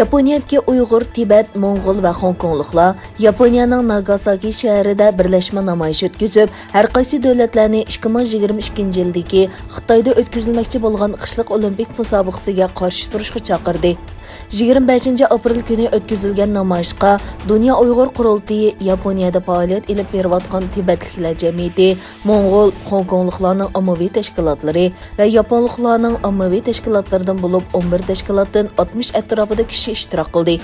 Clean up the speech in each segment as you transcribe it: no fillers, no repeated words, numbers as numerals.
Yaponiyadagi Uyg'ur, Tibet, moңغۇل va خوڭكوڭلۇقlar Yaponiyaning Nagasaki shahrida birlashma namoyish o'tkazib, har qaysi davlatlarni 2022 yildagi Xitoyda o'tkazilmoqchi bo'lgan qishliq o'limpik musobaqasiga qarshi turishga chaqirdi. 25 aprel kuni o'tkazilgan namoyishga Dunyo Uyg'ur qurultiyi, Yaponiyada faoliyat olib berayotgan Tibetliklar jamiyati, moңغۇل, خوڭكوڭلۇقlarning ommaviy tashkilotlari va yaponliklarning ommaviy tashkilotlaridan bo'lib 11 tashkilotdan 60 atrofida kishi ishtirok qildi.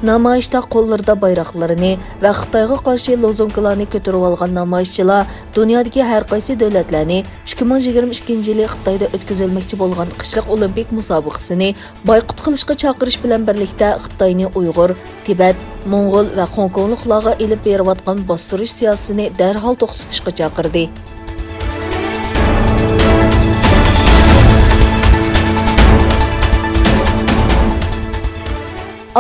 Namoyishda qo'llarida bayroqlarini va Xitoyga qarshi lozunkalarni ko'tarib olgan namoyishchilar dunyodagi har qaysi davlatlarni 2022 yili Xitoyda o'tkazilmoqchi bo'lgan qishliq o'limpik musobaqasini boyqut qilishga chaqirish bilan birlikda Xitoyni Uyg'ur, Tibet, moңغۇل va خوڭكوڭلۇقlarga elib berayotgan باستۇرۇش siyosatini darhol to'xtatishga chaqirdi.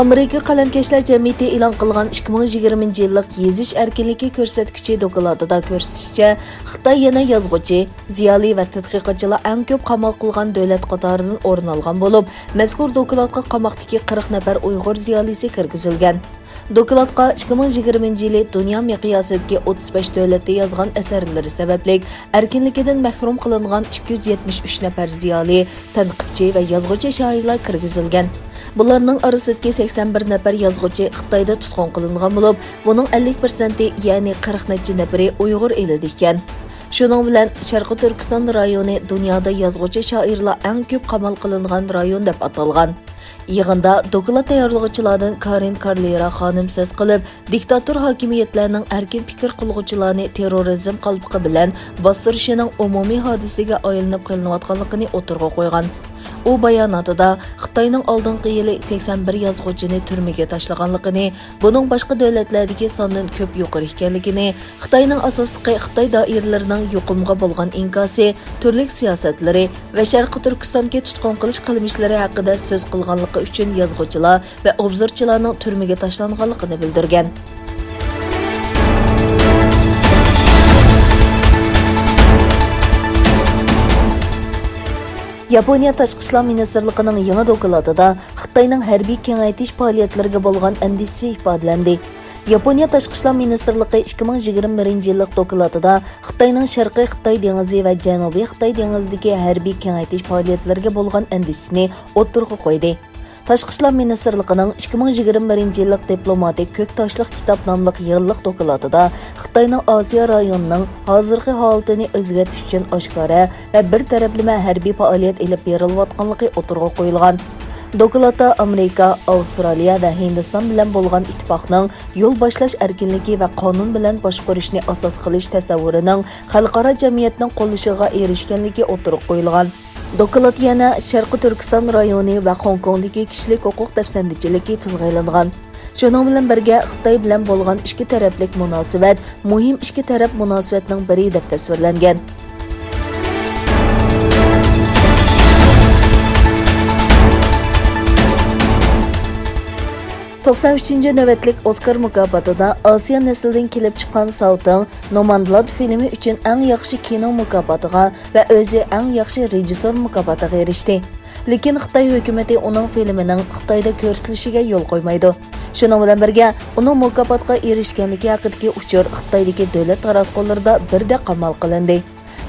Amerika qalamkashlar jamiyati e'lon qilgan 2020 yillik yezish erkinligi ko'rsatkichi dokladida ko'rsatishicha, Xitoy yana yazg'uchi, ziyoli va tadqiqotchilar eng ko'p qamal qilgan davlat qatoridan o'rin olgan bo'lib, mazkur dokladga qamoqdagi 40 nafar Uyg'ur ziyolisi kirgizilgan. Dokladga 2020 yili dunyo miqyosidagi 35 davlatda yozgan asarlari sababli erkinligidan mahrum qilingan 273 nafar ziyoli, tanqidchi va yozg'uchi shoirlar kirgizilgan. Bularning orasidagi 81 nafar yozg'uchi Xitoyda tutqun qilingan bo'lib, buning 50%, ya'ni 40 necha nafari Uyg'ur elida ekan. Shuning bilan Sharqi Turkiston rayoni dunyoda yozg'uchi shoirlar eng ko'p qamal qilingan rayon deb atalgan. Yig'inda doklат tayyorlovchilardan Karin Karlera xonim so'z qilib, diktator hokimiyatlarning erkin fikr qilg'uvchilarni terrorizm qalbiqi bilan bosturishining umumiy hodisiga aylanib qilinayotganligini o'tirg'a qo'ygan. U bayonotida Xitoyning oldingi yili 81 yozg'uvchini turmaga tashlaganligini, buning boshqa davlatlardagi sondan ko'p yuqori ekanligini, Xitoyning asosligi Xitoy doiralarining yuqumga bo'lgan inkosi, turli siyosatlari va Sharqi Turkistonga tutqun qilish qilmishlari haqida so'z qilganligi uchun yozg'uvchilar va obzorchilarning turmaga tashlanganligini bildirgan. Yaponiya Tashqi ishlar ministrligining yangi dokladida Xitoyning harbiy kengaytish faoliyatlariga bo'lgan әндىشىسى ifodalandi. Yaponiya Tashqi ishlar ministrligi 2021 yillik dokladida Xitoyning Sharqiy Xitoy dengizi va Janubiy Xitoy dengizidagi harbiy kengaytish faoliyatlariga bo'lgan әндىشىسini o'ttirg'a qo'ydi. Tashqi ishlar ministrligining 2021 yillik diplomatik ko'k toshliq kitob nomli yig'inliq dokladida Xitoyning Osiyo rayonining hozirgi holatini o'zgartirish uchun oshkora va bir taraflama harbiy faoliyat olib berilayotganligi o'tirg'a qo'yilgan. Dokladda Amerika, Avstraliya va Hindiston bilan bo'lgan ittifoqning yo'l boshlash erkinligi va qonun bilan boshqarishni asos qilish tasavvurining xalqaro jamiyatning qo'llashiga erishganligi o'tirg'a qo'yilgan. Doklad yana Sharqi Turkiston rayoni va Xoңkоڭdagi kishilik huquq dafsandichiligi tilga olingan. Shuning bilan birga Xitoy bilan bo'lgan ikki taraflik munosabat muhim ikki taraf munosabatning biri deb tasvirlangan. To'qson navbatlik Oskar mukopatiga Osiyo naslidan kelib chiqqan Sauting Nomandlad filmi uchun eng yaxshi kino mukopatiga va o'zi eng yaxshi rejissor mukopatiga erishdi. Lekin Xitoy hukumatı uning filmining Xitoyda ko'rsatilishiga yo'l qo'ymaydi. Shuning bilan birga uning mukopatga erishganligi haqidagi uchur Xitoydagi davlat taratqularida birda qamal qilindi.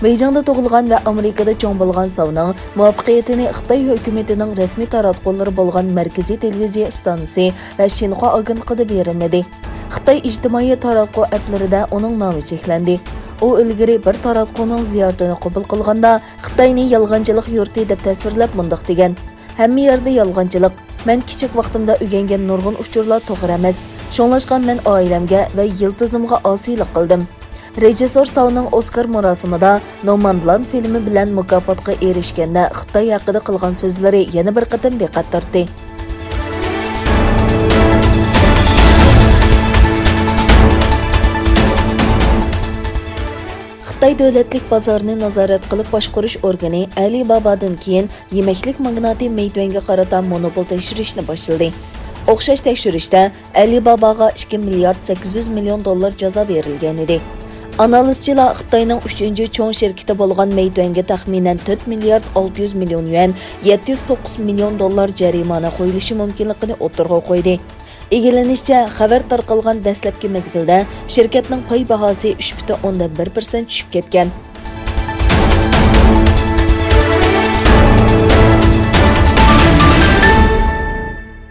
Beyjingda tug'ilgan va Amerikada cho'ng bo'lgan Sauning muvaffaqiyatini Xitoy hukumatining rasmiy taratqullari bo'lgan Markaziy televiziya stansiyasi va Xinhua agentligida berilmadi. Xitoy ijtimoiy taratqu applarida uning nomi cheklandi. U ilgari bir taratquning ziyoratini qabul qilganda Xitoyni yalg'anchiliq yurti deb tasvirlab mundaq degan: "Hamma yerda yalg'anchilik. Men kichik vaqtimda o'rgangan nurg'un uchurlar to'g'ri emas. Shunlashgan men oilamga va yiltizimga osiylik qildim." Rejissor Sauning Oskar marosimida Nomandland filmi bilan mukopatga erishganda Xitoy haqida qilgan so'zlari yana bir qatam diqqat tortdi. Xitoy davlatlik bozorini nazorat qilib boshqarish organi Alibabadan keyin yemaklik magnati Meituanga qarata monopol tekshirishni boshladi. O'xshash tekshirishda Alibabaga 2 milliard 800 million dollar jazo berilgan edi. Analizchilar Xitoyning 3-cü cho'ng şirketi bo'lgan Meituan'ga taxminan 4 milliard 600 million yuan, 709 million dollar jarimana qo'yilishi mumkinligini o'tirg'a qo'ydi. Egilenishicha, xabar tarqalgan dastlabki mezgilda shirkatning pay bahosi 3,1% tushib ketgan.